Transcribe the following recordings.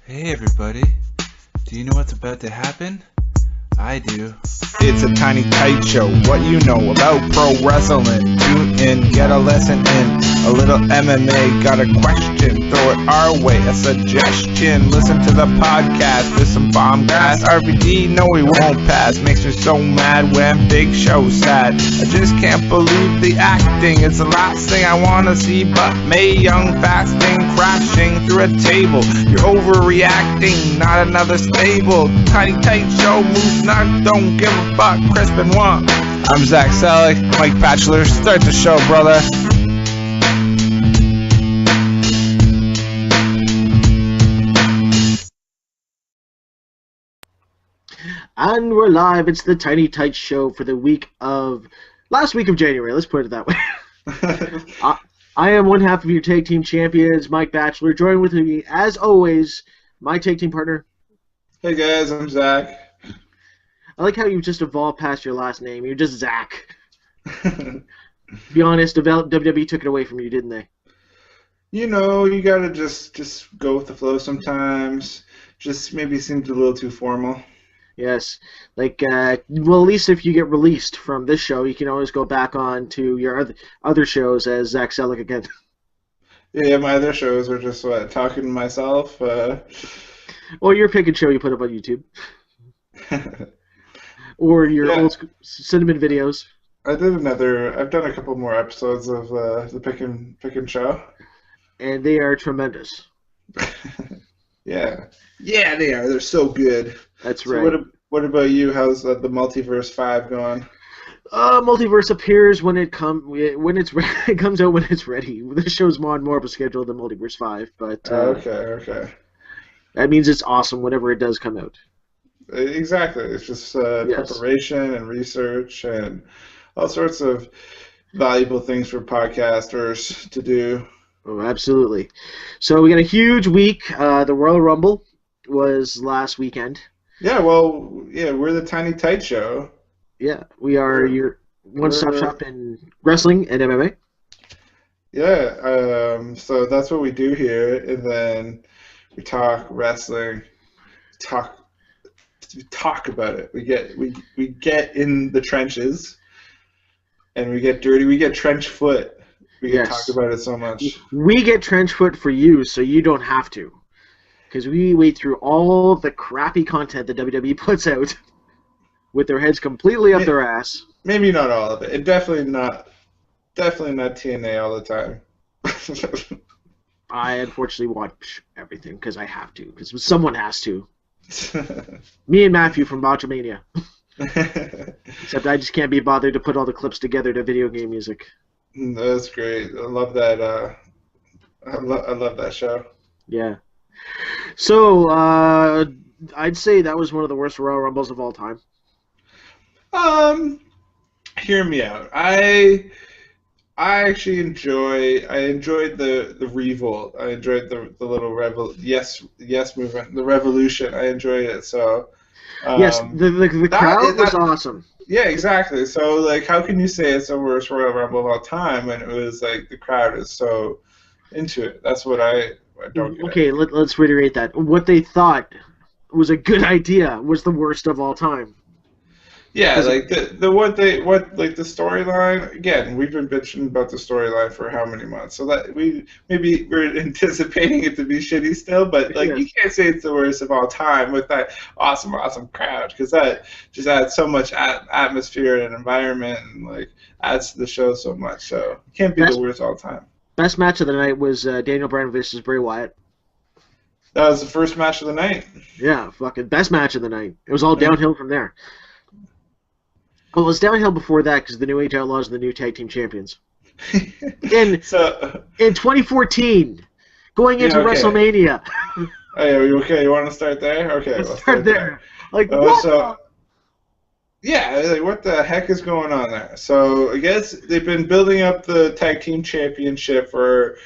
Hey everybody, do you know what's about to happen? I do. It's a tiny tight show. What you know about pro wrestling? Tune in, get a lesson in a little MMA. Got a question? Throw it our way. A suggestion? Listen to the podcast. There's some bomb gas. RVD, no, we won't pass. Makes me so mad when Big Show's sad. I just can't believe the acting. It's the last thing I wanna see. But Mae Young fasting, crashing through a table. You're overreacting. Not another stable. Tiny tight show moves not. Don't give a fuck, Crispin one. I'm Zach Selleck, Mike Batchelor. Start the show, brother. And we're live. It's the Tiny Tight Show for the last week of January. Let's put it that way. I am one half of your tag team champions, Mike Batchelor. Joined with me, as always, my tag team partner. Hey guys, I'm Zach. I like how you just evolved past your last name. You're just Zach. Be honest, WWE took it away from you, didn't they? You know, you gotta just go with the flow sometimes. Just maybe seems a little too formal. Yes. Well, at least if you get released from this show, you can always go back on to your other shows as Zach Selleck again. Yeah, my other shows are just, talking to myself. Or your pick and show you put up on YouTube. Or your old cinnamon videos. I've done a couple more episodes of the pick and show. And they are tremendous. Yeah, they are. They're so good. That's so right. What about you? How's the Multiverse 5 going? Multiverse appears when it comes out when it's ready. This show's more and more of a schedule than Multiverse 5, but okay. That means it's awesome whenever it does come out. Exactly. It's just preparation and research and all sorts of valuable things for podcasters to do. Oh, absolutely. So we got a huge week. The Royal Rumble was last weekend. Yeah, we're the Tiny Tight Show. Yeah, we are your one-stop shop in wrestling and MMA. Yeah, so that's what we do here, and then we talk wrestling, we talk about it. We get in the trenches, and we get dirty. We get trench foot. We can talk about it so much. We get trench foot for you, so you don't have to. Because we wade through all the crappy content that WWE puts out with their heads completely up their ass. Maybe not all of it. And definitely not TNA all the time. I unfortunately watch everything because I have to. Because someone has to. Me and Matthew from Botchamania. Except I just can't be bothered to put all the clips together to video game music. That's great. I love that. I love that show. Yeah. So I'd say that was one of the worst Royal Rumbles of all time. Hear me out. I actually enjoyed the revolt. I enjoyed the little yes movement, the revolution. I enjoyed it. So yes, the crowd was awesome. Yeah, exactly. So how can you say it's the worst Royal Rumble of all time when it was the crowd is so into it? That's what I don't get. Okay, let's reiterate that. What they thought was a good idea was the worst of all time. Yeah, the storyline. Again, we've been bitching about the storyline for how many months? So that we're anticipating it to be shitty still, but you can't say it's the worst of all time with that awesome crowd, because that just adds so much atmosphere and environment and adds to the show so much. So it can't be the worst all time. Best match of the night was Daniel Bryan versus Bray Wyatt. That was the first match of the night. Yeah, fucking best match of the night. It was all downhill from there. Well, it was downhill before that because the New Age Outlaws are the new tag team champions. In 2014, going into WrestleMania. Oh, yeah, okay, you want to start there? Okay, let's start there. What the heck is going on there? So I guess they've been building up the tag team championship for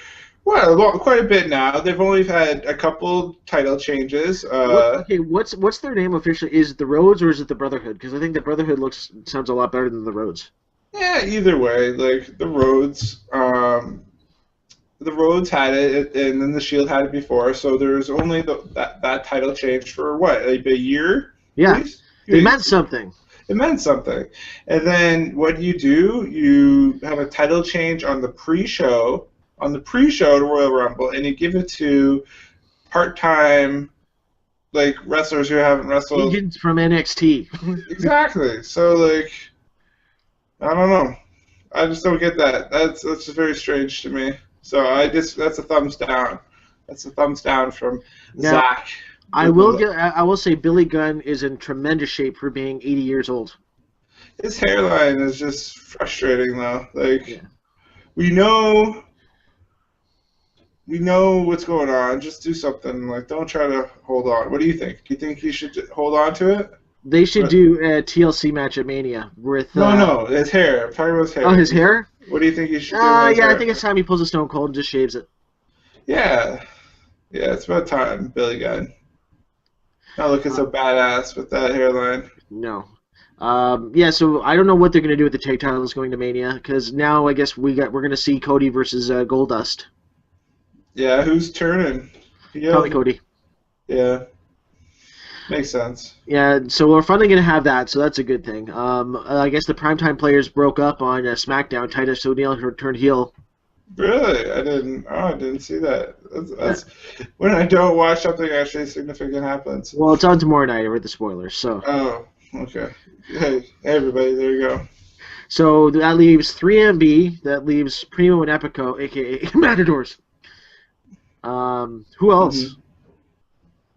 quite a bit now. They've only had a couple title changes. What's their name officially? Is it the Rhodes or is it the Brotherhood? Because I think the Brotherhood sounds a lot better than the Rhodes. Yeah, either way, the Rhodes. the Rhodes had it, and then the Shield had it before. So there's only that title change for what, like a year? Yeah, At least? they meant something. It meant something. And then what do? You have a title change on the pre-show to Royal Rumble, and you give it to part-time like wrestlers who haven't wrestled. Agents from NXT. Exactly. So like, I don't know. I just don't get that. That's very strange to me. So that's a thumbs down. That's a thumbs down from Zach. I will say Billy Gunn is in tremendous shape for being 80 years old. His hairline is just frustrating though. Like we know what's going on. Just do something. Like don't try to hold on. What do you think? Do you think he should hold on to it? They should do a TLC match at Mania with. No, his hair. I'm talking about his hair. Oh, his hair? What do you think he should do? I think it's time he pulls a Stone Cold and just shaves it. Yeah, it's about time, Billy Gunn. Not looking so badass with that hairline. No. So I don't know what they're going to do with the tag titles going to Mania, because now I guess we're going to see Cody versus Goldust. Yeah, who's turning? Probably Cody. Yeah. Makes sense. Yeah, so we're finally going to have that, so that's a good thing. I guess the primetime players broke up on SmackDown. Titus O'Neil turned heel. Really? I didn't see that. That's when I don't watch something actually significant happens. Well, it's on tomorrow night. I read the spoilers, so. Oh, okay. Hey, everybody, there you go. So that leaves 3MB. That leaves Primo and Epico, a.k.a. Matadors. Who else? Mm-hmm.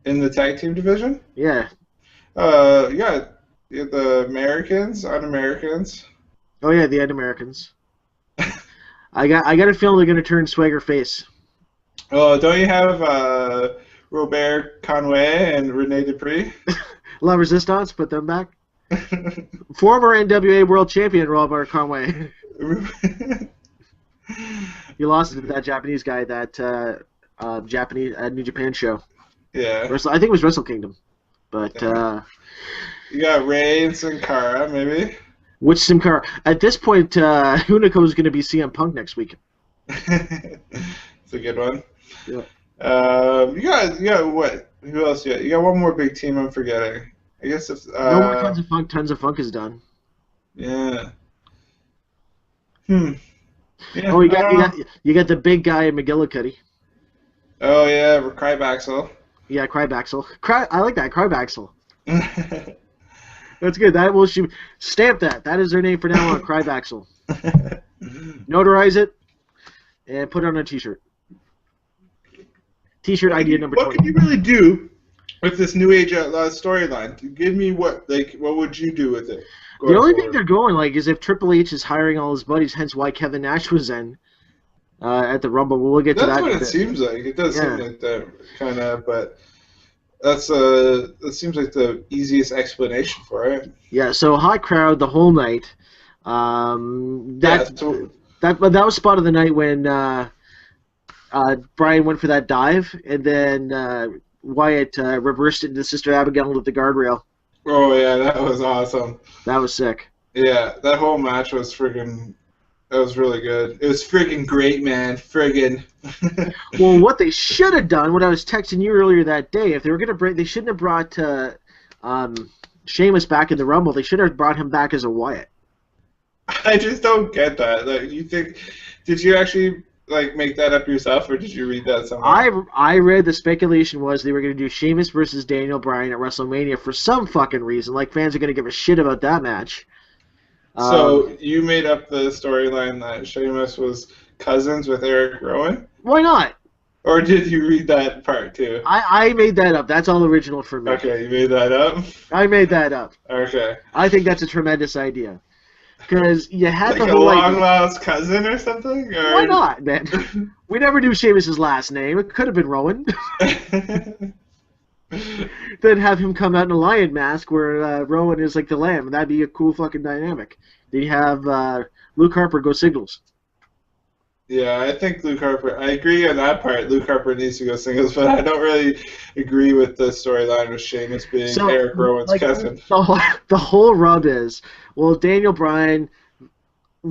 In the tag team division? Yeah. You got the Americans, Un-Americans. Oh yeah, the Un-Americans. I got a feeling they're gonna turn Swagger face. Oh, don't you have Robert Conway and Rene Dupree? La Resistance, put them back. Former NWA World Champion Robert Conway. You lost it to that Japanese guy that Japanese New Japan show. Yeah. I think it was Wrestle Kingdom. But you got Ray and Sin Cara, maybe. Which Sin Cara? At this point, Hunico is going to be CM Punk next week. It's a good one. Yeah. You got what? Who else? You got one more big team I'm forgetting. I guess if no more Tons of Funk. Tons of Funk is done. Yeah. Yeah, oh, you got the big guy in McGillicuddy. Oh yeah, Crybaxel. Yeah, Crybaxel. I like that, Crybaxel. That's good. That will stamp that. That is their name for now on, Crybaxel. Notarize it and put it on a T-shirt. T-shirt idea number 20. What can you really do with this New Age storyline? Give me what would you do with it? The only thing they're going is if Triple H is hiring all his buddies, hence why Kevin Nash was in at the Rumble. We'll get to that. That's what it seems like. It does seem like that kind of, but that seems like the easiest explanation for it. Yeah. So hot crowd the whole night. That was spot of the night when Bryan went for that dive, and then Wyatt reversed it into Sister Abigail with the guardrail. Oh yeah, that was awesome. That was sick. Yeah, that whole match was that was really good. It was friggin' great, man. Friggin'. Well, what they should have done, what I was texting you earlier that day, if they were gonna they shouldn't have brought Sheamus back in the Rumble. They should have brought him back as a Wyatt. I just don't get that. Did you actually make that up yourself, or did you read that somewhere? I read the speculation was they were going to do Sheamus versus Daniel Bryan at WrestleMania for some fucking reason. Fans are going to give a shit about that match. So you made up the storyline that Sheamus was cousins with Eric Rowan? Why not? Or did you read that part too? I made that up. That's all original for me. Okay, you made that up? I made that up. Okay. I think that's a tremendous idea. Because you had the whole long-lost cousin or something? Or... Why not, man? We never knew Sheamus' last name. It could have been Rowan. Then have him come out in a lion mask where Rowan is like the lamb. That'd be a cool fucking dynamic. Then you have Luke Harper go singles. Yeah, I think Luke Harper. I agree on that part. Luke Harper needs to go singles, but I don't really agree with the storyline with Sheamus being Eric Rowan's cousin. The whole rub is, well, Daniel Bryan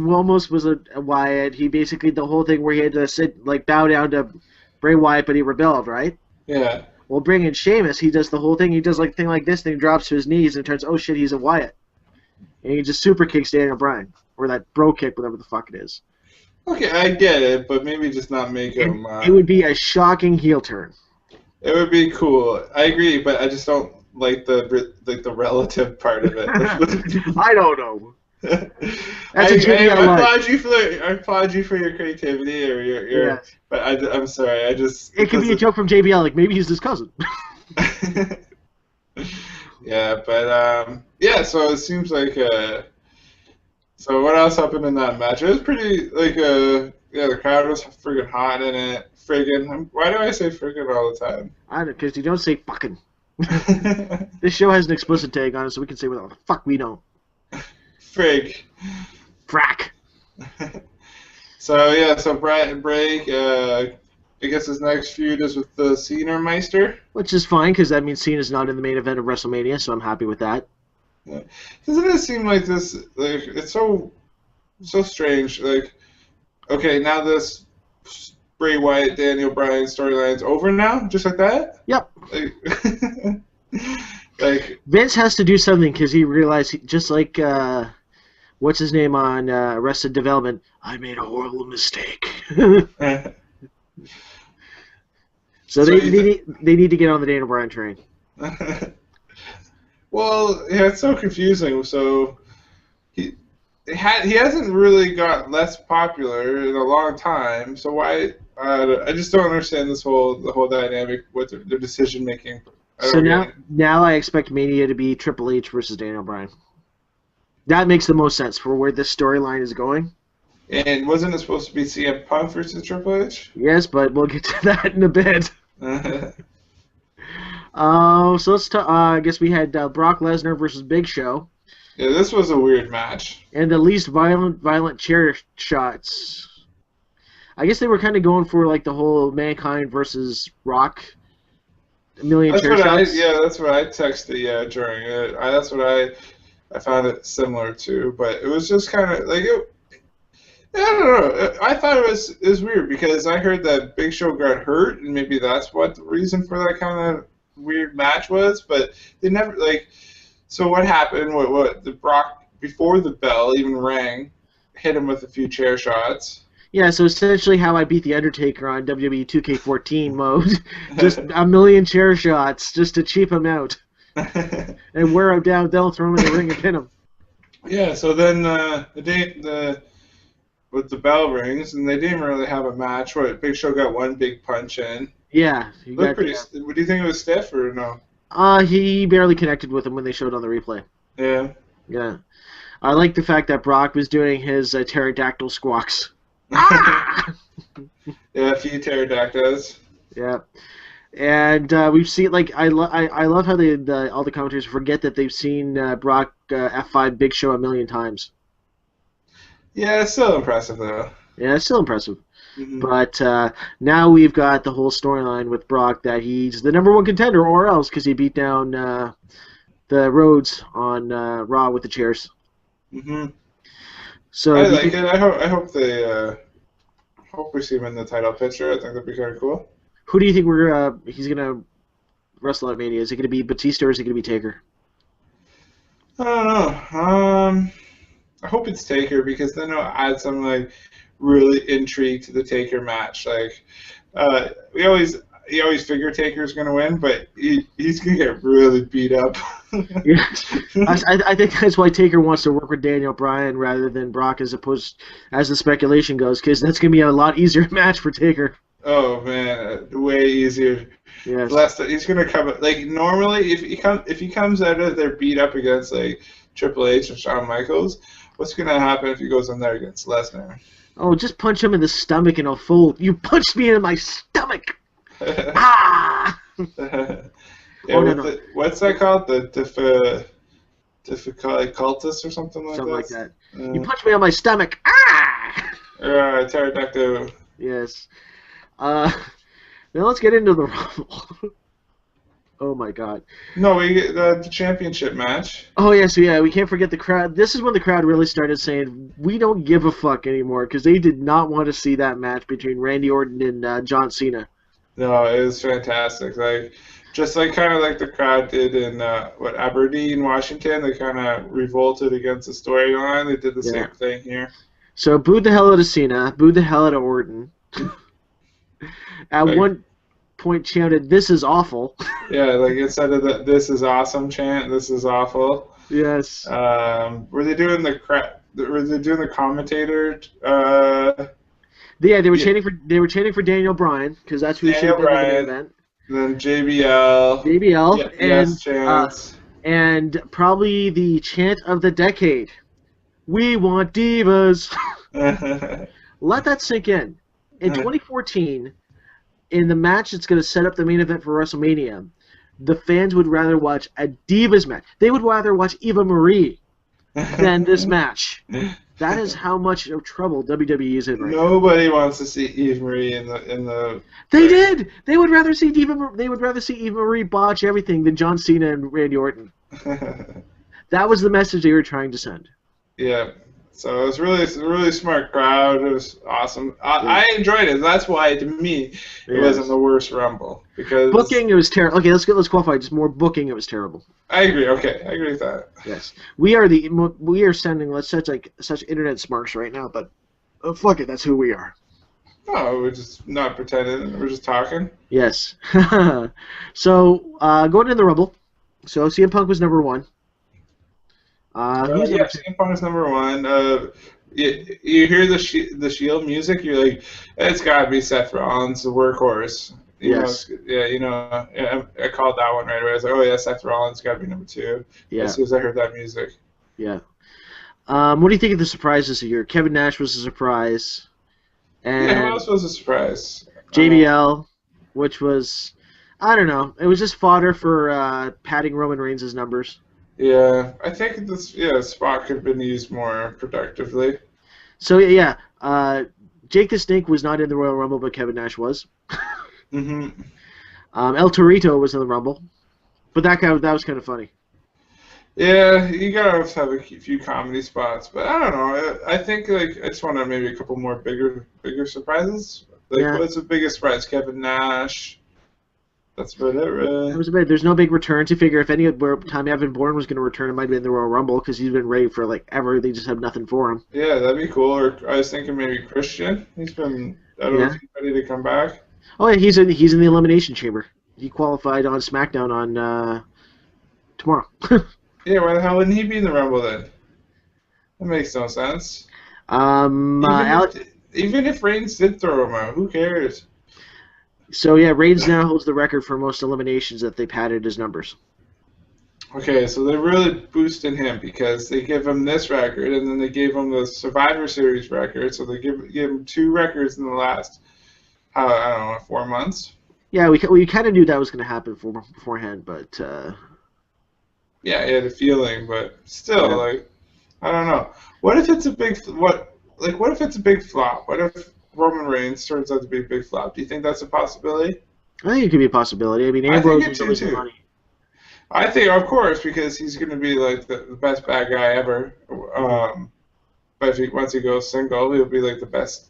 almost was a Wyatt. He basically the whole thing where he had to bow down to Bray Wyatt, but he rebelled, right? Yeah. Well, bring in Sheamus. He does the whole thing. He does like thing like this. Then he drops to his knees and turns. Oh shit, he's a Wyatt, and he just super kicks Daniel Bryan or that bro kick, whatever the fuck it is. Okay, I get it, but maybe just not make him. It would be a shocking heel turn. It would be cool. I agree, but I just don't like the relative part of it. I don't know. I applaud you for your creativity or your Yes. but I'm sorry. It could be a joke from JBL, like maybe he's his cousin. Yeah, but yeah. So it seems like So what else happened in that match? It was pretty yeah. The crowd was friggin' hot in it. Friggin'. Why do I say friggin' all the time? I don't know, because you don't say fucking. This show has an explicit tag on it, so we can say whatever the fuck we don't. Frig. Frack. So yeah, so Bray, I guess his next feud is with the Cena Meister. Which is fine, because that means Cena's not in the main event of WrestleMania, so I'm happy with that. Yeah. Doesn't it seem like this? Like it's so strange. Like, okay, now this Bray Wyatt Daniel Bryan storyline's over now, just like that. Yep. Like Vince has to do something because he realized, just like what's his name on Arrested Development, I made a horrible mistake. So they need to get on the Daniel Bryan train. Well, yeah, it's so confusing. So he hasn't really got less popular in a long time. So why? I just don't understand the whole dynamic with their decision making. So now I expect Mania to be Triple H versus Daniel Bryan. That makes the most sense for where this storyline is going. And wasn't it supposed to be CM Punk versus Triple H? Yes, but we'll get to that in a bit. So let's talk. I guess we had Brock Lesnar versus Big Show. Yeah, this was a weird match. And the least violent chair shots. I guess they were kind of going for like the whole Mankind versus Rock. A million chair shots. That's what I texted. Yeah, during it. That's what I found it similar to. But it was just kind of like it. I don't know. I thought it was weird because I heard that Big Show got hurt, and maybe that's what the reason for that kind of weird match was. But they never like. So what happened? What the Brock before the bell even rang, hit him with a few chair shots. Yeah, so essentially how I beat the Undertaker on WWE 2K14 mode, just a million chair shots just to cheap him out and wear him down. They'll throw him in the ring and pin him. Yeah. So then with the bell rings, and they didn't really have a match. What Big Show got one big punch in. Yeah. Looked pretty. Would you think it was stiff or no? He barely connected with him when they showed on the replay. Yeah. Yeah. I like the fact that Brock was doing his pterodactyl squawks. Ah! Yeah, a few pterodactyls. Yeah. And we've seen, like, I love how all the commentators forget that they've seen Brock F5 Big Show a million times. Yeah, it's still impressive, though. Yeah, it's still impressive. Mm-hmm. But now we've got the whole storyline with Brock that he's the number one contender, or else, because he beat down the Rhodes on Raw with the chairs. Mm-hmm. So I like it. I hope they hope we see him in the title picture. I think that'd be kind of cool. Who do you think he's gonna wrestle at Mania? Is it gonna be Batista or is it gonna be Taker? I don't know. I hope it's Taker because then it'll add some like really intrigue to the Taker match. Like you always figure Taker's gonna win, but he's gonna get really beat up. Yeah, I think that's why Taker wants to work with Daniel Bryan rather than Brock, as the speculation goes, because that's gonna be a lot easier match for Taker. Oh man, way easier. Yes. He's gonna come like normally if he comes out of there beat up against like Triple H or Shawn Michaels, what's gonna happen if he goes in there against Lesnar? Oh, just punch him in the stomach and I'll fold. You punched me in my stomach. Ah! Yeah, no. What's that called? The cultist or something like that? Something like that. You punched me on my stomach. Ah! Pterodactyl. Yes. Now let's get into the Rumble. Oh my God. No, we get the championship match. Oh yeah, so yeah, we can't forget the crowd. This is when the crowd really started saying we don't give a fuck anymore because they did not want to see that match between Randy Orton and John Cena. No, it was fantastic. Like, just like kind of like the crowd did in Aberdeen, Washington. They kind of revolted against the storyline. They did the Yeah. same thing here. So booed the hell out of Cena, booed the hell out of Orton. At Like, one point chanted, "This is awful." yeah, like instead of the "This is awesome" chant, "This is awful." Yes. Were they doing the Were they doing the commentator? Yeah, they were Yeah, chanting for Daniel Bryan because that's who should Daniel have been in the main Bryan, event. then JBL. JBL Yeah, yes uh, chance. and probably the chant of the decade. We want divas. Let that sink in. In 2014, in the match that's going to set up the main event for WrestleMania, the fans would rather watch a divas match. They would rather watch Eva Marie than this match. That is how much of trouble WWE is in right now. Nobody wants to see Eve Marie in the. They did. They would rather see Eva Marie botch everything than John Cena and Randy Orton. That was the message they were trying to send. Yeah. So it was a really smart crowd. It was awesome. I enjoyed it. That's why, to me, it wasn't the worst Rumble because Booking, it was terrible. Okay, let's qualify. Just more booking, it was terrible. I agree. Okay, I agree with that. Yes, we are sending such internet smarks right now, but fuck it, that's who we are. No, we're just not pretending. We're just talking. Yes. So going into the Rumble, so CM Punk was number one. Who's Yeah, CM Punk is number one. You hear the Shield music, you're like, it's got to be Seth Rollins, the workhorse. Yes. I called that one right away. I was like, oh yeah, Seth Rollins got to be number two. Yeah. As soon as I heard that music. Yeah. What do you think of the surprises this year? Kevin Nash was a surprise. And Yeah, who else was a surprise? JBL, which was, I don't know, it was just fodder for padding Roman Reigns' numbers. Yeah, I think this spot could have been used more productively. So yeah, Jake the Snake was not in the Royal Rumble, but Kevin Nash was. Mm-hmm. El Torito was in the Rumble, but that was kind of funny. Yeah, you gotta have a few comedy spots, but I don't know. I think I just want maybe a couple more bigger surprises. What's the biggest surprise? Kevin Nash. That's about it, really. There's no big returns. You figure if any time Evan Bourne was going to return, it might have been the Royal Rumble because he's been ready for ever. They just have nothing for him. Yeah, that'd be cool. Or I was thinking maybe Christian. He's been know if he's ready to come back. Oh yeah, he's in the Elimination Chamber. He qualified on Smackdown on tomorrow. Yeah, why the hell wouldn't he be in the Rumble then? That makes no sense. Even if Reigns did throw him out, who cares? So yeah, Reigns now holds the record for most eliminations that they padded his numbers. Okay, so they're really boosting him because they give him this record and then they gave him the Survivor Series record. So they give him two records in the last, I don't know, 4 months. Yeah, we kind of knew that was going to happen beforehand, but. Yeah, I had a feeling, but still, I don't know. What if it's a big What if it's a big flop? What if Roman Reigns turns out to be a big flop? Do you think that's a possibility? I think it could be a possibilty. I mean, Ambrose was always money. I think, of course, because he's going to be the best bad guy ever. But once he goes single, he'll be the best,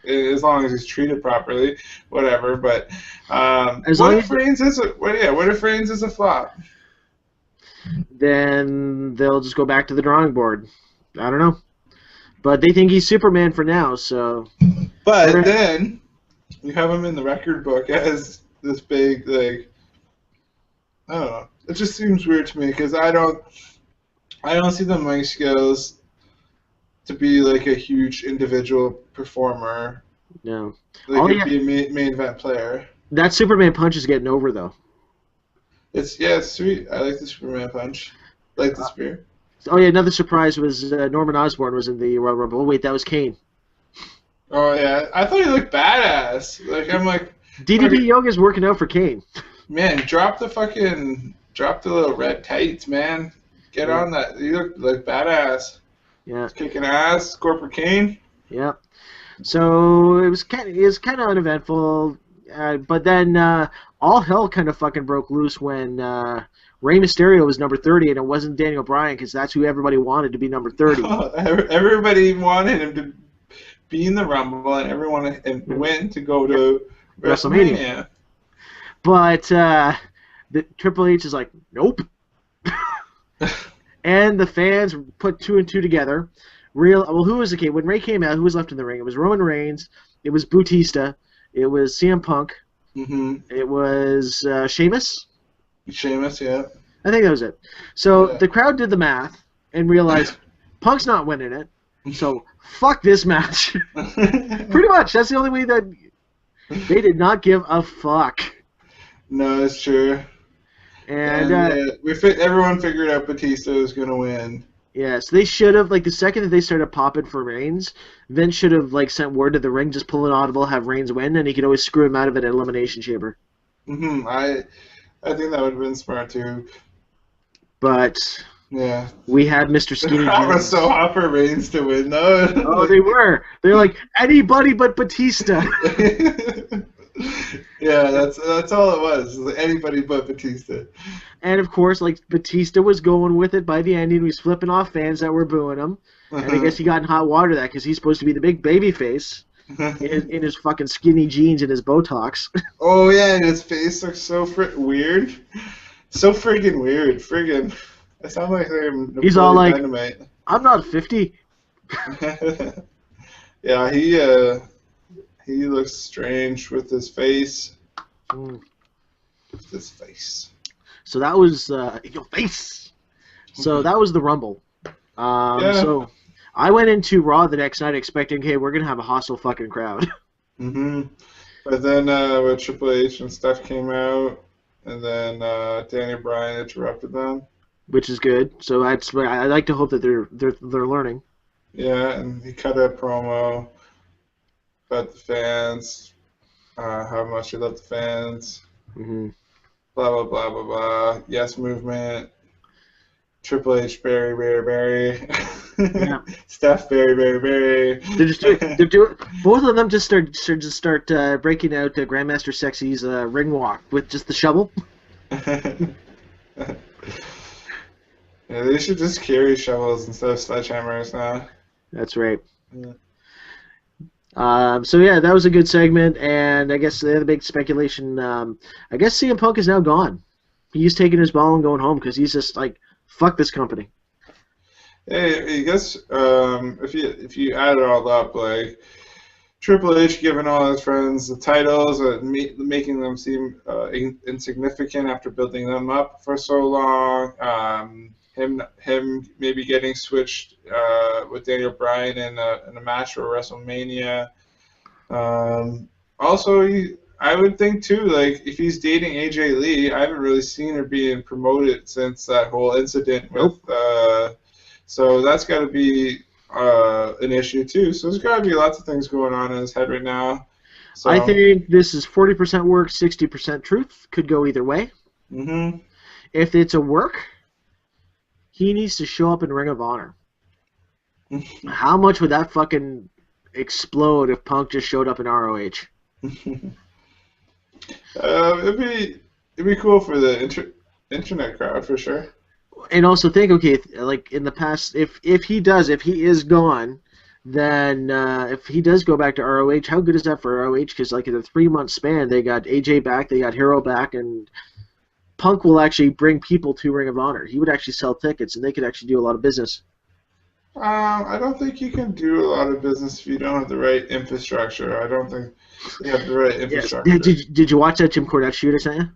as long as he's treated properly. Whatever. But what if Reigns is a flop? Then they'll just go back to the drawing board. I don't know. But they think he's Superman for now, so. But then you have him in the record book as this big, I don't know. It just seems weird to me because I don't see the mic skills to be a huge individual performer. No. Could be a main event player. That Superman punch is getting over though. It's sweet. I like the Superman punch. I like the spear. Oh yeah, another surprise was Norman Osborn was in the Royal Rumble. Oh wait, that was Kane. Oh yeah, I thought he looked badass. DDP Yoga's working out for Kane. Man, drop the little red tights, man. Get on that. You look badass. Yeah. Kicking ass, Corporate Kane. Yeah. So it was kind of uneventful. But then all hell kind of fucking broke loose when Rey Mysterio was number 30, and it wasn't Daniel Bryan, because that's who everybody wanted to be number 30. Everybody wanted him to be in the Rumble, and everyone win to go to WrestleMania. But the Triple H is like, nope. And the fans put 2 and 2 together. Who was the kid? When Ray came out, who was left in the ring? It was Roman Reigns. It was Bautista. It was CM Punk. Mm-hmm. It was Sheamus. Sheamus, yeah. I think that was it. So the crowd did the math and realized Punk's not winning it. So fuck this match. Pretty much. That's the only way that they did not give a fuck. No, it's true. And everyone figured out Batista was going to win. Yeah, so they should have, like, the second that they started popping for Reigns, Vince should have, like, sent word to the ring, just pull an audible, have Reigns win, and he could always screw him out of it at Elimination Chamber. Mm-hmm. I think that would have been smart, too. But yeah, we had Mr. Skinny I was so hot for Reigns to win, though. Oh, they were. They're like, anybody but Batista. Yeah, that's all it was. Like anybody but Batista. And of course, like Batista was going with it by the end. He was flipping off fans that were booing him. And I guess he got in hot water that because he's supposed to be the big baby face in his fucking skinny jeans and his Botox. Oh yeah, and his face looks so weird. So friggin' weird. Friggin'. I sound like I'm He's all like, Dynamite. I'm not 50. Yeah, he looks strange with his face. With his face. So that was your face. So that was the Rumble. So I went into Raw the next night expecting, hey, we're gonna have a hostile fucking crowd. But then when Triple H and stuff came out, and then Daniel Bryan interrupted them, which is good. So I like to hope that they're learning. Yeah, and he cut a promo about the fans, how much he loved the fans. Blah, blah, blah, blah, blah. Yes movement. Triple H, Barry. Yeah. Steph, Barry. They're doing. Both of them just start breaking out Grandmaster Sexy's ring walk with just the shovel. Yeah, they should just carry shovels instead of sledgehammers now. That's right. Yeah. So yeah, that was a good segment, and I guess the other big speculation. I guess CM Punk is now gone. He's taking his ball and going home because he's just like, fuck this company. Hey, I guess if you add it all up, like Triple H giving all his friends the titles, making them seem insignificant after building them up for so long. Him maybe getting switched with Daniel Bryan in a match for WrestleMania. Also, I would think too, like if he's dating AJ Lee, I haven't really seen her being promoted since that whole incident with. So that's got to be an issue too. So there's got to be lots of things going on in his head right now. So, I think this is 40% work, 60% truth. Could go either way. If it's a work, he needs to show up in Ring of Honor. How much would that fucking explode if Punk just showed up in ROH? It'd be cool for the internet crowd for sure. And also think, okay, like in the past, if he is gone, then if he does go back to ROH, how good is that for ROH? Because like in a 3-month span, they got AJ back, they got Hero back, and Punk will actually bring people to Ring of Honor. He would actually sell tickets, and they could actually do a lot of business. I don't think you can do a lot of business if you don't have the right infrastructure. I don't think you have the right infrastructure. Yes. Did you watch that Jim Cornette shoot or something?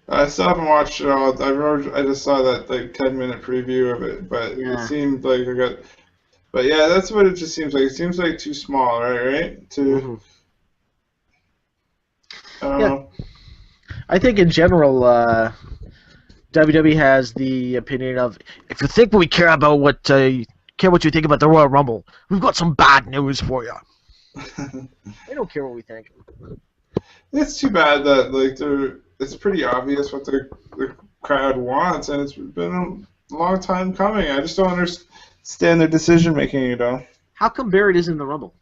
I still haven't watched it all. I just saw that like 10-minute preview of it, but it seemed like I got. But yeah, that's what it just seems like. It seems like too small, right? I don't know. I think in general, WWE has the opinion of, if you think we care about what you think about the Royal Rumble, we've got some bad news for you. They don't care what we think. It's too bad that like it's pretty obvious what the crowd wants, and it's been a long time coming. I just don't understand their decision making, you know. How come Barrett isn't in the Rumble?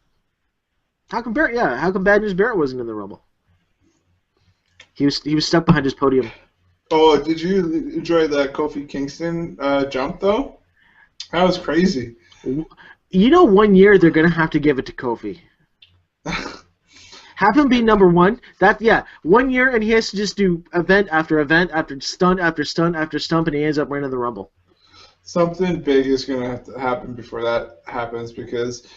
How come Bad News Barrett wasn't in the Rumble? He was stuck behind his podium. Oh, did you enjoy the Kofi Kingston jump though? That was crazy. You know, 1 year they're gonna have to give it to Kofi. Have him be number one. 1 year, and he has to just do event after event after stunt after stunt after stunt, and he ends up winning the Rumble. Something big is going to have to happen before that happens because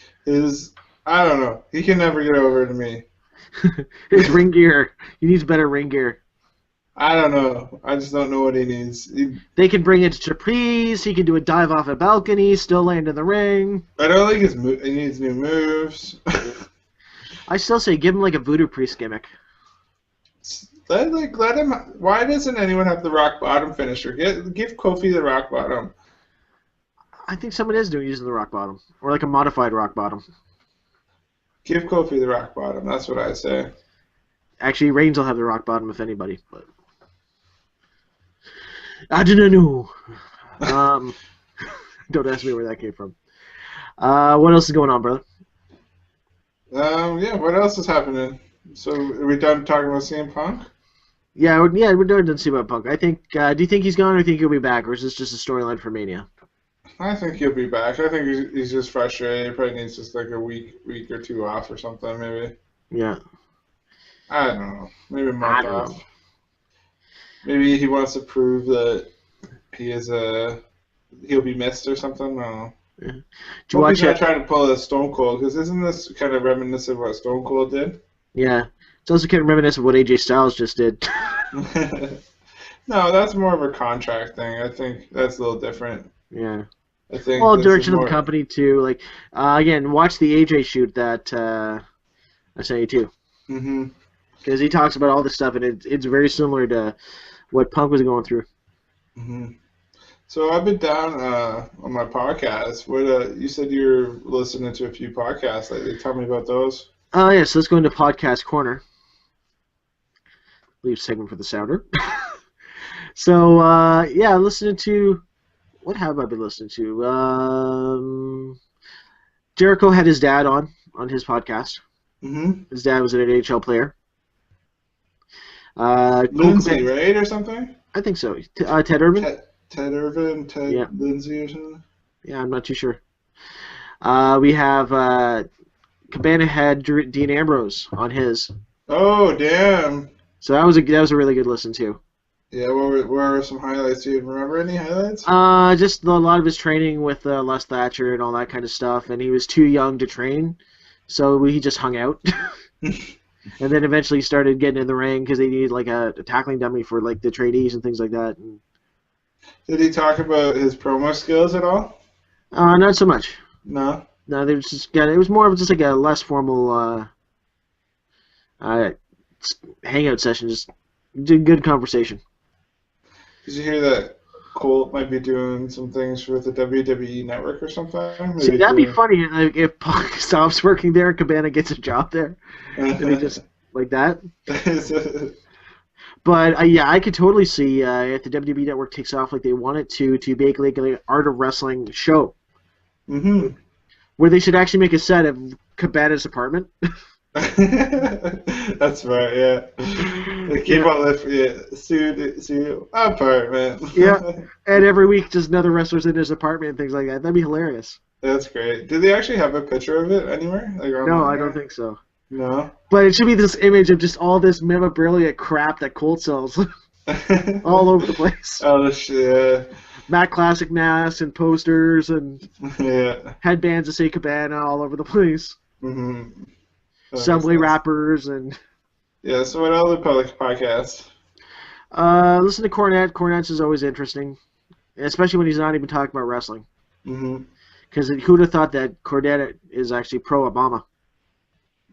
I don't know, he can never get over to me. His ring gear. He needs better ring gear. I don't know. I just don't know what he needs. They can bring it to trapeze. He can do a dive off a balcony, still land in the ring. I don't think he needs new moves. I still say give him like a voodoo priest gimmick. Let him. Why doesn't anyone have the rock bottom finisher? Give Kofi the rock bottom. I think someone is using the rock bottom, or like a modified rock bottom. Give Kofi the rock bottom. That's what I say. Actually, Reigns will have the rock bottom if anybody. But I didn't know. Don't ask me where that came from. What else is going on, brother? Yeah. What else is happening? So, are we done talking about CM Punk? Yeah, we're done to see about Punk. I think. Do you think he's gone, or do you think he'll be back, or is this just a storyline for Mania? I think he'll be back. I think he's just frustrated. He probably needs just like a week or two off or something, maybe. Yeah. I don't know. Maybe a month off. Maybe he wants to prove that he'll be missed or something. I don't know. Yeah. Hope he's not trying to pull a Stone Cold, because isn't this kind of reminiscent of what Stone Cold did? Yeah. It's also kind of reminiscent of what AJ Styles just did. No, that's more of a contract thing. I think that's a little different. Yeah. I think. Well, direction of the company too. Like, again, watch the AJ shoot that I sent you too. Mm-hmm. Because he talks about all this stuff, and it's very similar to what Punk was going through. Mm-hmm. So I've been down on my podcast. What you said you're listening to a few podcasts lately. Tell me about those. Yeah, so let's go into Podcast Corner. Leave segment for the sounder. So, listening to... What have I been listening to? Jericho had his dad on his podcast. Mm-hmm. His dad was an NHL player. Lindsay, right, or something? I think so. Ted Irvin? Ted Irvin, Lindsay or something? Yeah, I'm not too sure. We have Cabana had Dean Ambrose on his. Oh, damn. So that was a really good listen too. Yeah, what were some highlights? Do you remember any highlights? Just a lot of his training with Les Thatcher and all that kind of stuff, and he was too young to train, so he just hung out. And then eventually started getting in the ring because they needed like a tackling dummy for like the trainees and things like that. And, did he talk about his promo skills at all? Not so much. No. No, they just it was more of just like a less formal hangout session. Just good conversation. Did you hear that Colt might be doing some things with the WWE Network or something? See, that'd be funny if Punk stops working there and Cabana gets a job there. And he just like that. But I could totally see if the WWE Network takes off like they want it to make like an Art of Wrestling show. Mm-hmm. Where they should actually make a set of Cabana's apartment. That's right, yeah. They keep on lifting studio apartment. Yeah, and every week just another wrestler's in his apartment and things like that. That'd be hilarious. That's great. Did they actually have a picture of it anywhere? Like no, I don't think so. No? But it should be this image of just all this memorabilia crap that Colt sells all over the place. Oh, shit. Matt Classic masks and posters and headbands that say Cabana all over the place. Mm-hmm. Subway wrappers and... Yeah, so what other public podcasts? Listen to Cornette. Cornette's is always interesting, especially when he's not even talking about wrestling. Mm-hmm. Because who'd have thought that Cornette is actually pro-Obama?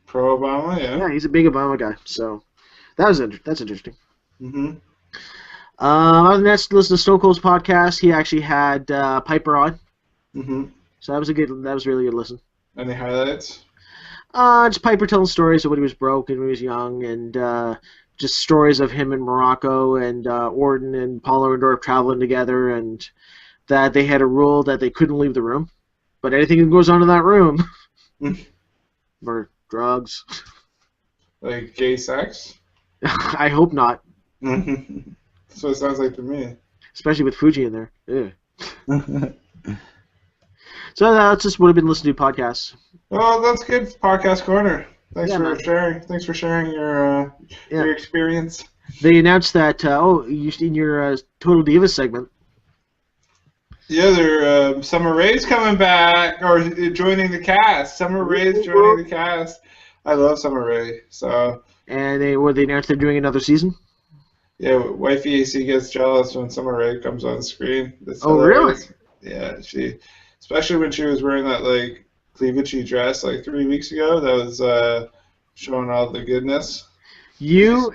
Pro-Obama, yeah. Yeah, he's a big Obama guy, so that's interesting. Mm-hmm. Other than that, listen to Stone Cold's podcast. He actually had Piper on. Mm-hmm. So that was a really good listen. Any highlights? Just Piper telling stories of when he was broke and when he was young, and just stories of him in Morocco and Orton and Paul Orndorff traveling together, and that they had a rule that they couldn't leave the room, but anything that goes on in that room, or drugs, like gay sex. I hope not, That's what it sounds like to me. especially with Fuji in there. Ew. So that's just what I've been listening to podcasts. Well, that's good. Podcast corner. Thanks Yeah, for man. sharing. Thanks for sharing your Yeah. experience. They announced that in your Total Divas segment. Yeah, they're Summer Rae's coming back or joining the cast. Summer Rae's joining the cast. I love Summer Rae. So And they announced they're doing another season. yeah, Wifey AC gets jealous when Summer Rae comes on screen. That's Oh, really? hilarious. Yeah, especially when she was wearing that like cleavagey dress like 3 weeks ago. That was showing all the goodness. You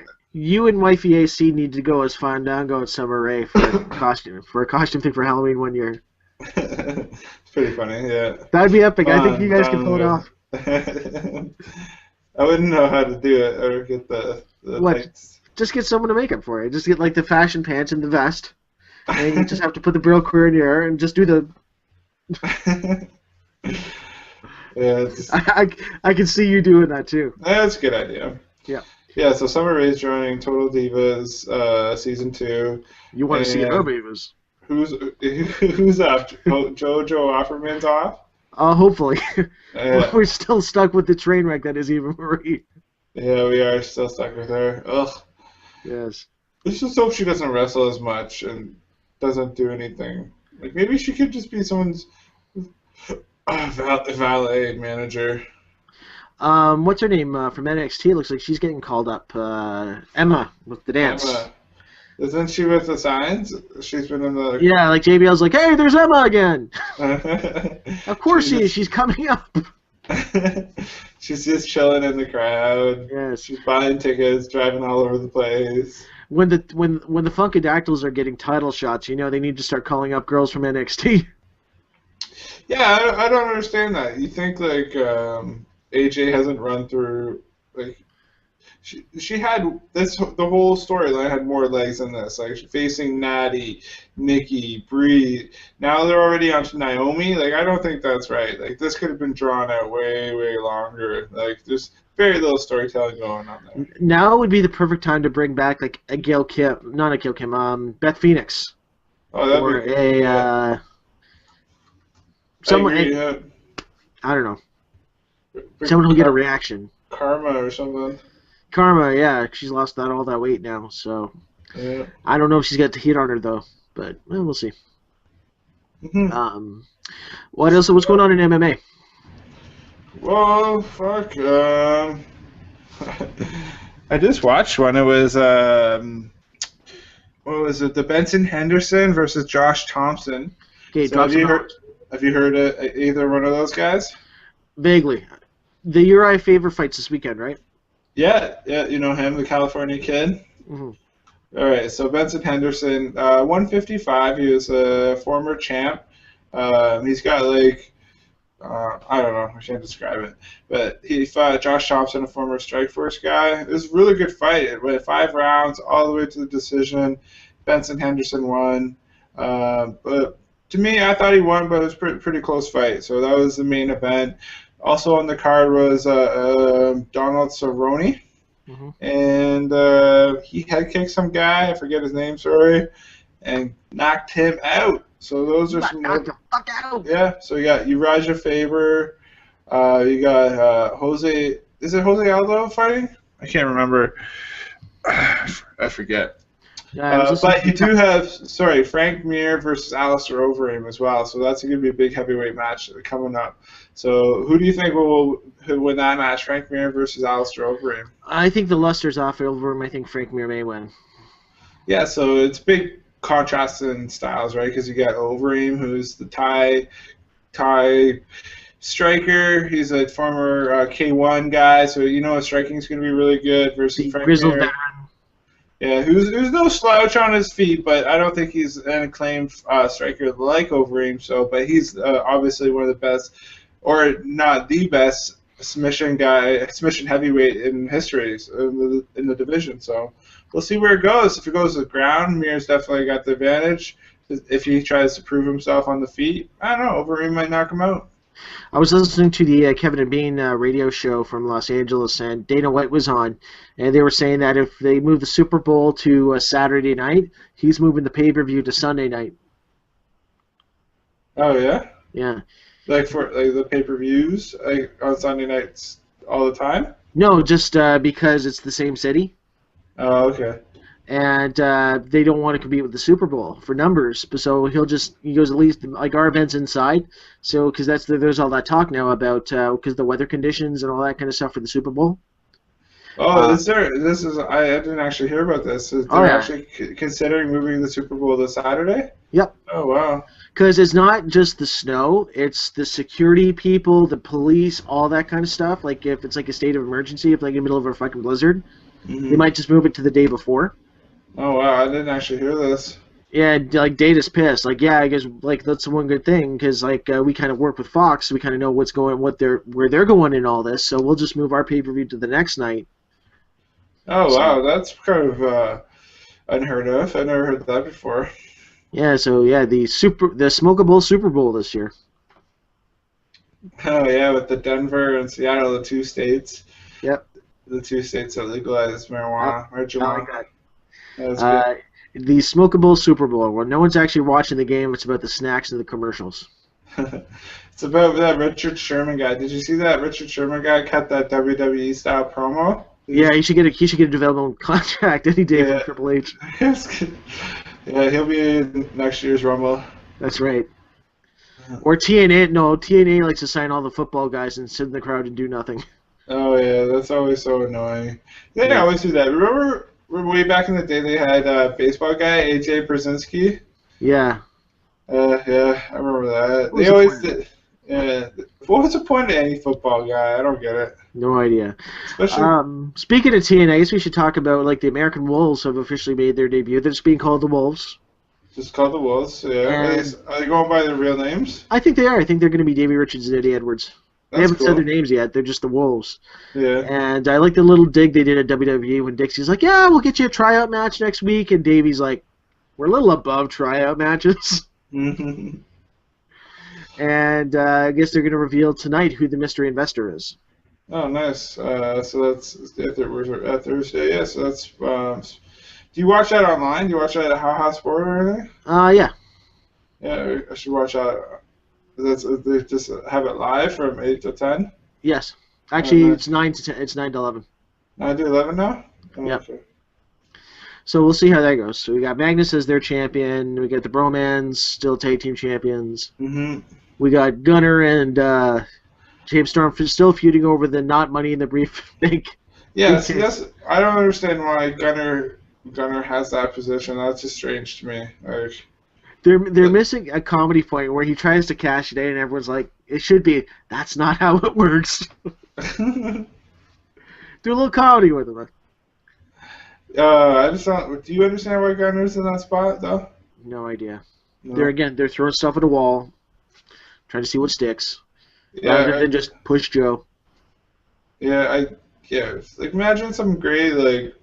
and Wifey AC need to go as Fandango and Summer Rae for a costume thing for Halloween one year. It's pretty funny, yeah. That'd be epic. I think you guys can pull it off. I wouldn't know how to do it or get the What? tights. Just get someone to make it for you. Just get like the fashion pants and the vest, and you just have to put the Brill queer in your hair and just do the. Yeah, I can see you doing that too. that's a good idea. Yeah. Yeah, so Summer Rae's joining Total Divas season 2. You want to see And her babies? Who's up? JoJo Offerman's off? Hopefully. Yeah. We're still stuck with the train wreck that is Eva Marie. Yeah, we are still stuck with her. Ugh. Yes. Let's just hope she doesn't wrestle as much and doesn't do anything. Like maybe she could just be someone's valet manager. What's her name from NXT? Looks like she's getting called up. Emma with the dance. Emma. Isn't she with the signs? She's been in the. Yeah, like JBL's like, hey, there's Emma again. Of Of course she is. She's coming up. She's just chilling in the crowd. Yes. She's buying tickets, driving all over the place. When the Funkadactyls are getting title shots, you know they need to start calling up girls from NXT. Yeah, I don't understand that. You think like AJ hasn't run through like she had the whole storyline had more legs than this. Like facing Natty, Nikki, Bree. Now they're already on to Naomi. Like I don't think that's right. Like this could have been drawn out way longer. Like there's very little storytelling going on there. Now would be the perfect time to bring back like a Beth Phoenix. Oh, that'd or be cool. Yeah. someone. I don't know. Someone who'll get a reaction. Karma or something. Karma, yeah, she's lost all that weight now, so Yeah. I don't know if she's got the heat on her though, but we'll see. Mm-hmm. What else? What's going on in MMA? Well, fuck. I just watched one. It was what was it? The Benson Henderson versus Josh Thompson. Okay, So have you heard of either one of those guys? Vaguely. The Uriah Faber fights this weekend, right? Yeah, you know him, the California kid. Mm-hmm. All right, so Benson Henderson, 155. He was a former champ. He's got like I don't know, I can't describe it, but he fought Josh Thompson, a former Strikeforce guy. It was a really good fight. It went 5 rounds all the way to the decision. Benson Henderson won, but to me, I thought he won, but it was pretty close fight. So that was the main event. Also on the card was Donald Cerrone, and he head kicked some guy, I forget his name, sorry, and knocked him out. So those are some. Knock the fuck out. Yeah. So you got Uriah Faber, you got Jose. Is it Jose Aldo fighting? I can't remember. I forget. But you do have, Frank Mir versus Alistair Overeem as well. So that's going to be a big heavyweight match coming up. So who do you think will win that match, Frank Mir versus Alistair Overeem? I think the luster's off Overeem. I think Frank Mir may win. Yeah, so it's big contrast in styles, right? Because you got Overeem, who's the Thai striker. He's a former K1 guy, so you know his striking is going to be really good versus Frank grizzled Mir. veteran. Yeah, who's no slouch on his feet, but I don't think he's an acclaimed striker like Overeem. So, but he's obviously one of the best, or not the best, submission heavyweight in history in the division. So, we'll see where it goes. If it goes to the ground, Mir's definitely got the advantage. If he tries to prove himself on the feet, I don't know. Overeem might knock him out. I was listening to the Kevin and Bean radio show from Los Angeles, and Dana White was on, and they were saying that if they move the Super Bowl to Saturday night, he's moving the pay-per-view to Sunday night. Oh yeah. Yeah. Like for the pay-per-views on Sunday nights all the time. No, just because it's the same city. Oh, okay. And they don't want to compete with the Super Bowl for numbers. So he goes at least like our event's inside. So because there's all that talk now about because the weather conditions and all that kind of stuff for the Super Bowl. Oh, I didn't actually hear about this. They're actually considering moving the Super Bowl to Saturday? Yep. Oh, wow. Because it's not just the snow, it's the security people, the police, all that kind of stuff. Like if it's like a state of emergency, if like in the middle of a fucking blizzard, they might just move it to the day before. Oh, wow, I didn't actually hear this. Yeah, like Data's pissed. Like, yeah, I guess like that's the one good thing because like we kind of work with Fox, so we kind of know where they're going in all this. So we'll just move our pay-per-view to the next night. Oh, wow, that's kind of unheard of. I never heard that before. Yeah, so yeah, the Smokeable Super Bowl this year. Oh yeah, with the Denver and Seattle, the two states. Yep. The two states that legalized marijuana. That's good. The Smokeable Super Bowl, where no one's actually watching the game. It's about the snacks and the commercials. It's about that Richard Sherman guy. Did you see that Richard Sherman guy cut that WWE style promo? Yeah, he should get a development contract any day from Triple H. Yeah, he'll be in next year's Rumble. That's right. Or TNA. No, TNA likes to sign all the football guys and sit in the crowd and do nothing. Oh yeah, that's always so annoying. They always do that. Remember way back in the day they had a baseball guy, AJ Brzezinski? Yeah. Yeah, I remember that. They always did. Yeah. What was the point of any football guy? I don't get it. No idea. Especially. Speaking of TNA, I guess we should talk about like the American Wolves have officially made their debut. They're just being called the Wolves. Just called the Wolves. Yeah. Are they going by their real names? I think they are. I think they're going to be Davey Richards and Eddie Edwards. They haven't said their names yet. They're just the Wolves. Yeah. And I like the little dig they did at WWE when Dixie's like, "Yeah, we'll get you a tryout match next week," and Davey's like, "We're a little above tryout matches." Mm-hmm. And I guess they're going to reveal tonight who the mystery investor is. Oh, nice. So that's at Thursday. Yeah. So that's. Do you watch that online? Do you watch that at How Sport or anything? Yeah. Yeah, I should watch that. They just have it live from 8 to 10. Yes. Actually, it's 9 to 10. It's 9 to 11. 9 to 11 now. Oh, yep. Okay. So we'll see how that goes. So we got Magnus as their champion. We got the Bromans still tag team champions. Mm-hmm. We got Gunner and James Storm still feuding over the not money in the brief thing. Yeah, see, I don't understand why Gunner has that position. That's just strange to me. Like, they're missing a comedy point where he tries to cash it in and everyone's like, it should be, that's not how it works. Do a little comedy with him. I just don't. Do you understand why Gunner's in that spot though? No idea. No. They're throwing stuff at a wall, trying to see what sticks. Rather than just push Joe. Yeah, like imagine some great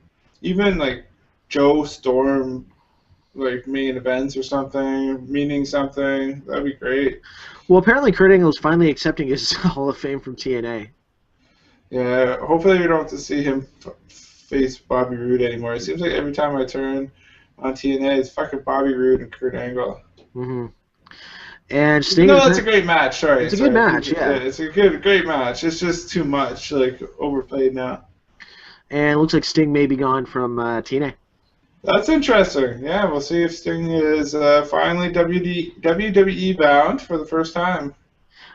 even Joe Storm main events or something, meaning something. That'd be great. Well, apparently Kurt Angle's finally accepting his Hall of Fame from TNA. Yeah, hopefully we don't have to see him face Bobby Roode anymore. It seems like every time I turn on TNA, it's fucking Bobby Roode and Kurt Angle. Mm-hmm. And Sting. No, it's a great match. Sorry, it's a good match. Yeah, it's a great match. It's just too much, overplayed now. And it looks like Sting may be gone from TNA. That's interesting. Yeah, we'll see if Sting is finally WWE bound for the first time.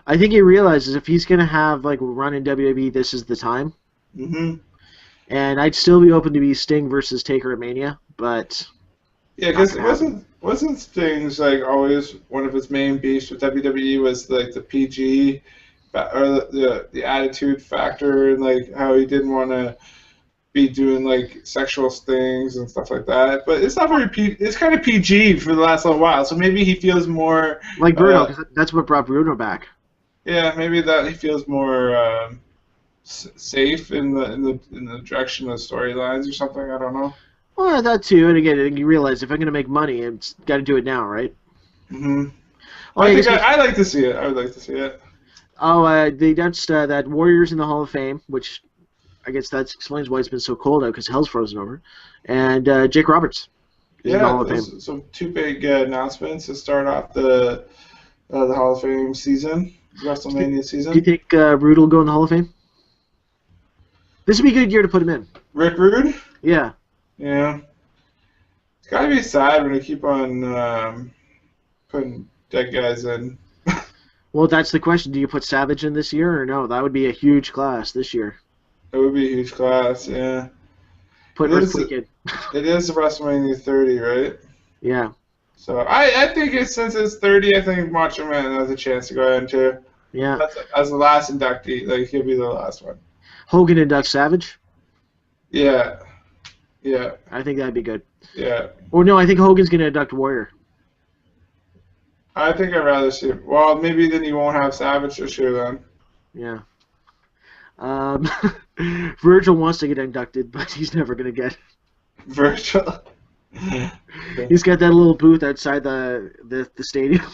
I think he realizes if he's going to have a run in WWE, this is the time. Mm-hmm. And I'd still be open to be Sting versus Taker at Mania, but yeah, because wasn't Sting's always one of his main beefs with WWE was the PG or the attitude factor and how he didn't want to be doing sexual things and stuff like that, but it's not very it's kind of PG for the last little while, so maybe he feels more like Bruno, 'cause that's what brought Bruno back. Yeah, maybe that he feels more safe in the direction of the storylines or something. I don't know. Well, that too, and again, you realize if I'm going to make money, I've got to do it now, right? Mm-hmm. Well, I'd like to see it. I would like to see it. Oh, they announced that Warriors in the Hall of Fame, which I guess that explains why it's been so cold out because hell's frozen over. And Jake Roberts is in the Yeah, Hall of Fame. those some two big announcements to start off the Hall of Fame season, WrestleMania Do you season. think Rude will go in the Hall of Fame? This would be a good year to put him in. Rick Rude? Yeah. Yeah. It's gotta be sad when they keep on putting dead guys in. Well, that's the question. Do you put Savage in this year or no? That would be a huge class this year. It would be a huge class, yeah. Put It is Earthquake in. it is WrestleMania 30, right? Yeah. So I think since it's 30, I think Macho Man has a chance to go in too. Yeah. As the last inductee, like he'll be the last one. Hogan and Duck Savage. Yeah, yeah, I think that'd be good. yeah. Or no, I think Hogan's going to induct Warrior. I think I'd rather see. Well, maybe then you won't have Savage this year then. Yeah. Um, Virgil wants to get inducted, but he's never going to get. Virtual. He's got that little booth outside the stadium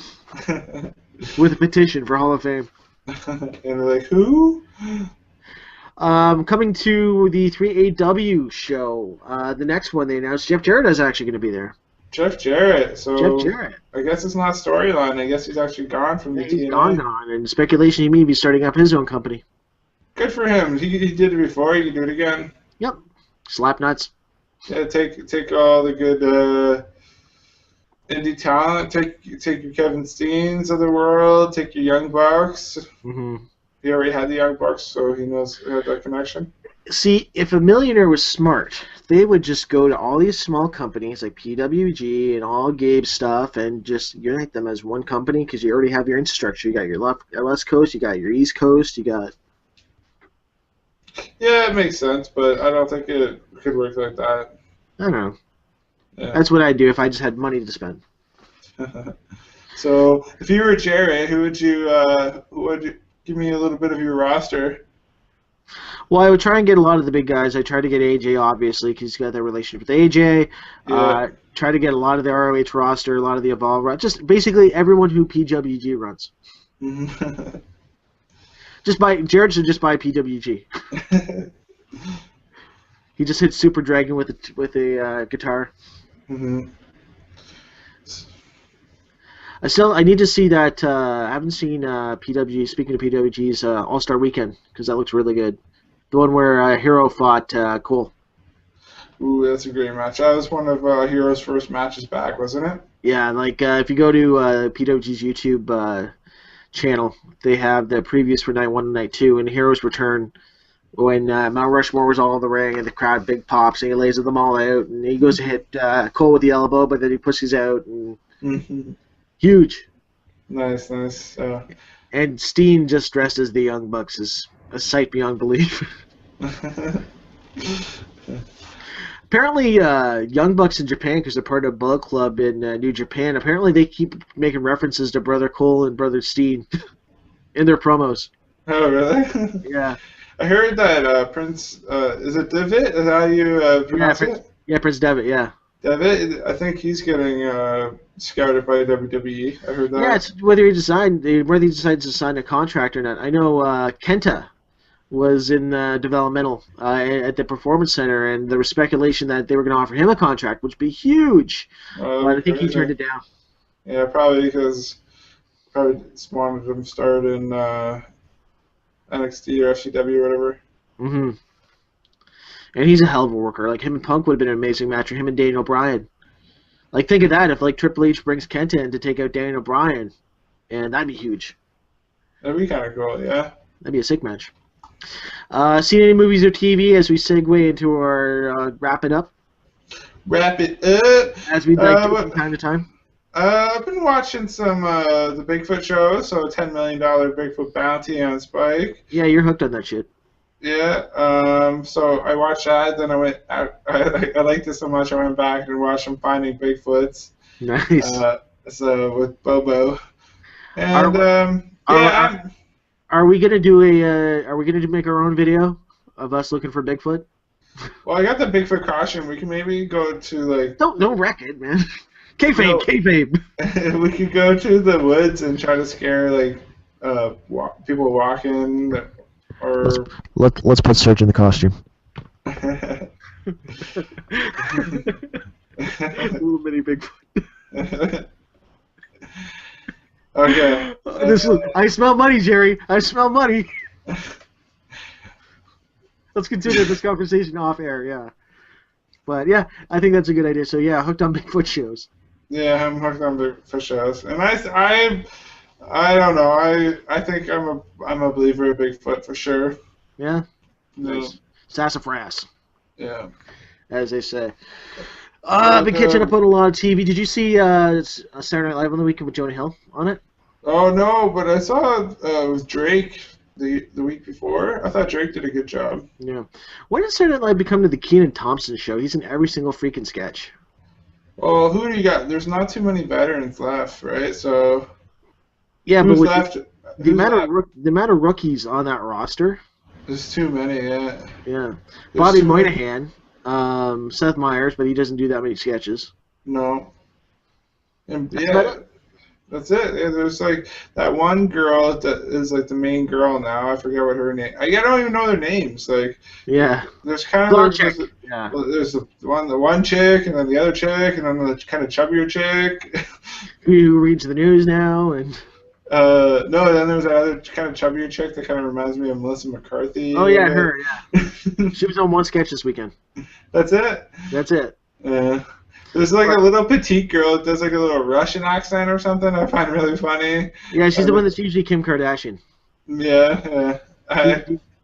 with a petition for Hall of Fame. And they're like, who? Coming to the 3AW show, the next one they announced, Jeff Jarrett is actually going to be there. Jeff Jarrett. So Jeff Jarrett. I guess it's not storyline. I guess he's actually gone from the He's TNA. gone, and speculation he may be starting up his own company. Good for him. He did it before. He can do it again. Yep. Slap nuts. Yeah, take all the good indie talent. Take your Kevin Steens of the world. Take your Young Bucks. Mm-hmm. He already had the Young Bucks, so he knows that connection. See, if a millionaire was smart, they would just go to all these small companies like PWG and all Gabe stuff and just unite them as one company because you already have your infrastructure. You got your West Coast, you got your East Coast, you got... Yeah, it makes sense, but I don't think it could work like that. I don't know. Yeah. That's what I'd do if I just had money to spend. So, if you were Jarrett, who would you give me a little bit of your roster? Well, I would try and get a lot of the big guys. I tried to get AJ, obviously, because he's got that relationship with AJ. Yeah. Try to get a lot of the ROH roster, a lot of the Evolve roster. Just basically everyone who PWG runs. Jared should just buy PWG. He just hits Super Dragon with a guitar. Mm-hmm. I need to see that. I haven't seen PWG. Speaking of PWG's All Star Weekend, because that looks really good. The one where Hero fought Cole. Ooh, that's a great match. That was one of Hero's first matches back, wasn't it? Yeah, like if you go to PWG's YouTube channel, they have the previews for night 1 and night 2, and Hero's return when Mount Rushmore was all in the ring and the crowd big pops and he lays them all out and he goes to hit Cole with the elbow, but then he pushes out and huge. Nice. And Steen just dressed as the Young Bucks is a sight beyond belief. Apparently, Young Bucks in Japan, because they're part of Bullet Club in New Japan, apparently they keep making references to Brother Cole and Brother Steen in their promos. Oh, really? Yeah. I heard that Prince, is it Devitt? Is that how you pronounce it? Yeah, Prince Devitt, yeah. Devitt, I think he's getting scouted by WWE. I heard that. Yeah, it's whether he decides to sign a contract or not. I know Kenta was in developmental at the Performance Center, and there was speculation that they were going to offer him a contract, which would be huge. But I think he turned it down. Yeah, probably because just wanted him to start in NXT or FCW or whatever. Mm-hmm. And he's a hell of a worker. Like, him and Punk would have been an amazing match, or him and Daniel Bryan. Like, think of that, if, like, Triple H brings Kenta in to take out Daniel Bryan, and that'd be huge. That'd be kind of cool, yeah. That'd be a sick match. Seen any movies or TV as we segue into our wrapping up? Wrap it up! As we'd like to from time to time. I've been watching some the Bigfoot show, so $10 million Bigfoot bounty on Spike. Yeah, you're hooked on that shit. Yeah, so I watched that, then I went out. I liked it so much, I went back and watched some Finding Bigfoots. Nice. So with Bobo. And, are we gonna do make our own video of us looking for Bigfoot? Well, I got the Bigfoot costume. We can maybe go to, like... Don't wreck it, man. Kayfabe. We could go to the woods and try to scare, like, people walking, or Let's put Serge in the costume. Little mini Bigfoot. Okay. I smell money, Jerry. I smell money. Let's continue this conversation off air, yeah. But yeah, I think that's a good idea. So yeah, hooked on Bigfoot shows. Yeah, I'm hooked on Bigfoot shows, and I don't know. I think I'm a believer of Bigfoot for sure. Yeah. No. Nice. Sassafras, Yeah. as they say. I've been catching up on a lot of TV. Did you see Saturday Night Live on the weekend with Jonah Hill on it? Oh no, but I saw with Drake the week before. I thought Drake did a good job. Yeah. When did Saturday Night Live become to the Kenan Thompson show? He's in every single freaking sketch. Well, who do you got? There's not too many veterans left, right? So yeah, who's but left? The amount of rookies on that roster. There's too many. Yeah. Yeah. Bobby Moynihan, Seth Meyers, but he doesn't do that many sketches. No. And that's it. Yeah, there's like that one girl that is like the main girl now. I forget what her name. I don't even know their names. Like yeah. There's kind of there's the one chick, and then the other chick, and then the kind of chubbier chick. Who reads the news now and. No, then there's that other kind of chubbier chick that kind of reminds me of Melissa McCarthy. Oh yeah, her. Yeah. She was on one sketch this weekend. That's it. That's it. Yeah. There's like a little petite girl that does like a little Russian accent or something. I find really funny. Yeah, she's the one that's usually Kim Kardashian. Yeah.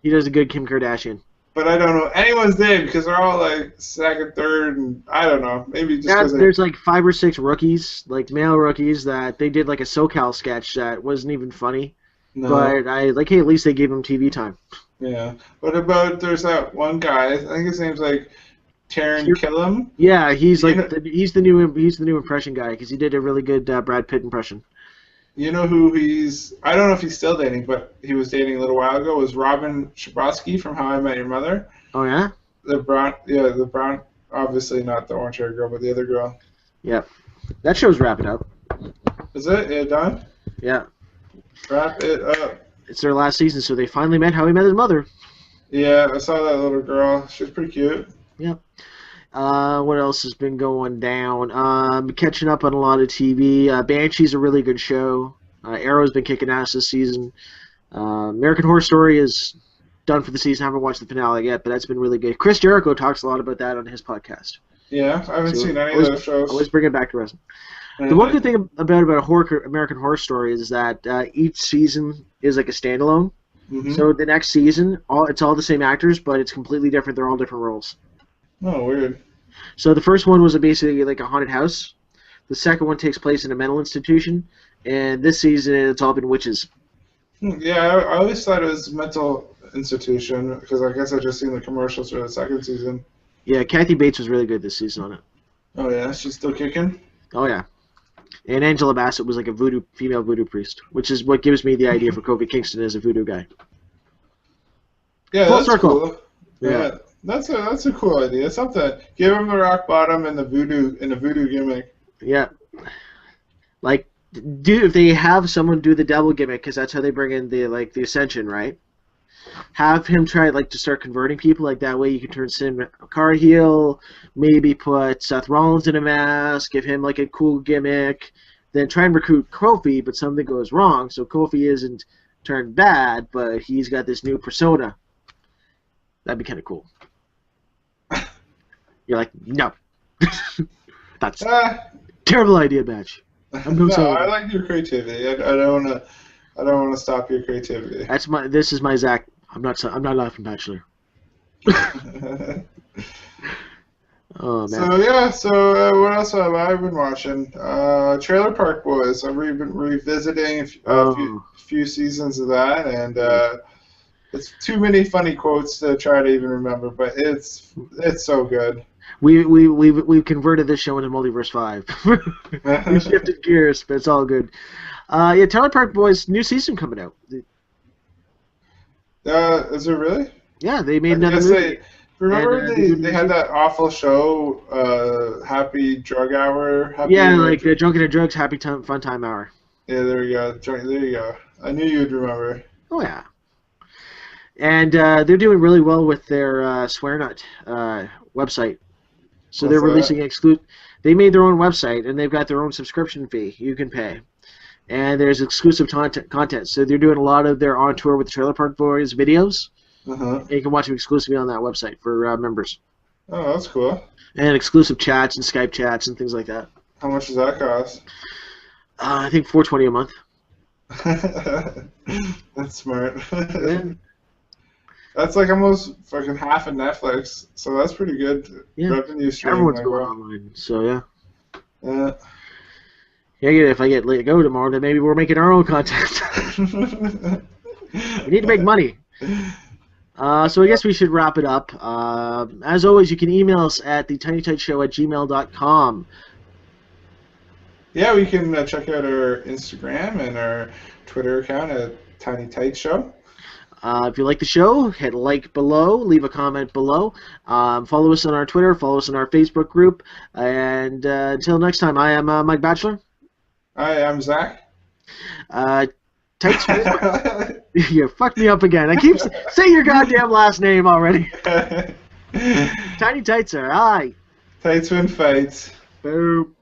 He does a good Kim Kardashian. But I don't know anyone's name because they're all like second, third, and I don't know. Maybe just there's like 5 or 6 rookies, like male rookies, that they did like a SoCal sketch that wasn't even funny. No. But hey, at least they gave him TV time. Yeah. What about there's that one guy? I think his name's like Taron Killam. Yeah, he's like he's the new impression guy because he did a really good Brad Pitt impression. You know who I don't know if he's still dating, but he was dating a little while ago, was Robin Schabotsky from How I Met Your Mother. Oh, yeah? The brown, obviously not the orange-haired girl, but the other girl. Yep. That show's wrapping up. Is it? Yeah, done? Yeah. Wrap it up. It's their last season, so they finally met How He Met His Mother. Yeah, I saw that little girl. She's pretty cute. Yep. What else has been going down? Catching up on a lot of TV. Banshee's a really good show. Arrow's been kicking ass this season. American Horror Story is done for the season. I haven't watched the finale yet, but that's been really good. Chris Jericho talks a lot about that on his podcast. Yeah, I haven't seen any of those shows. Always bring it back to wrestling. The one good thing about American Horror Story is that each season is like a standalone. Mm-hmm. So the next season, it's all the same actors, but it's completely different. They're all different roles. Oh, weird. So the first one was basically like a haunted house. The second one takes place in a mental institution. And this season, it's all been witches. Yeah, I always thought it was a mental institution because I guess I just seen the commercials for the second season. Yeah, Kathy Bates was really good this season on it. Oh, yeah? She's still kicking? Oh, yeah. And Angela Bassett was like a female voodoo priest, which is what gives me the idea for Kofi Kingston as a voodoo guy. Yeah, Full that's circle. Cool. Yeah. That's a cool idea. Something. Give him the rock bottom and the voodoo gimmick. Yeah. Like, if they have someone do the devil gimmick, because that's how they bring in the Ascension, right? Have him try to start converting people, like that way you can turn Sin Cara heel, maybe put Seth Rollins in a mask, give him like a cool gimmick, then try and recruit Kofi, but something goes wrong, so Kofi isn't turned bad, but he's got this new persona. That'd be kind of cool. You're like, no. That's terrible idea, Batch. No, I like your creativity. I don't want to stop your creativity. This is my Zach. I'm not laughing, Bachelor. Oh man. So what else have I been watching? Trailer Park Boys. I've been revisiting a few seasons of that, and it's too many funny quotes to try to even remember, but it's so good. We've converted this show into Multiverse 5. We shifted gears, but it's all good. Yeah, Trailer Park Boys new season coming out. Is it really? Yeah, they made another movie. Remember they had that awful show, Happy Drug Hour? Like Drunken and Drugs, Happy Fun Time Hour. Yeah, there we go. There you go. I knew you'd remember. Oh, yeah. And they're doing really well with their Swear Nut website. So What's they're that? releasing They made their own website, and they've got their own subscription fee you can pay. And there's exclusive content. So they're doing a lot of their On Tour with the Trailer Park Boys videos. Uh-huh. And you can watch them exclusively on that website for members. Oh, that's cool. And exclusive chats and Skype chats and things like that. How much does that cost? I think $4.20 a month. That's smart. Yeah. That's like almost fucking half of Netflix, so that's pretty good revenue stream. Everyone's going online, so yeah. Yeah. Yeah, if I get let to go tomorrow, then maybe we're making our own content. We need to make money. So I guess we should wrap it up. As always, you can email us at thetinytightshow@gmail.com. Yeah, we can check out our Instagram and our Twitter account at Tiny Tight Show. If you like the show, hit like below, leave a comment below. Follow us on our Twitter, follow us on our Facebook group. And until next time, I am Mike Batchelor. Hi, I'm Zach. Tights. You fucked me up again. I keep saying your goddamn last name already. Tiny Tightser. Hi. Tights win fights. Boom.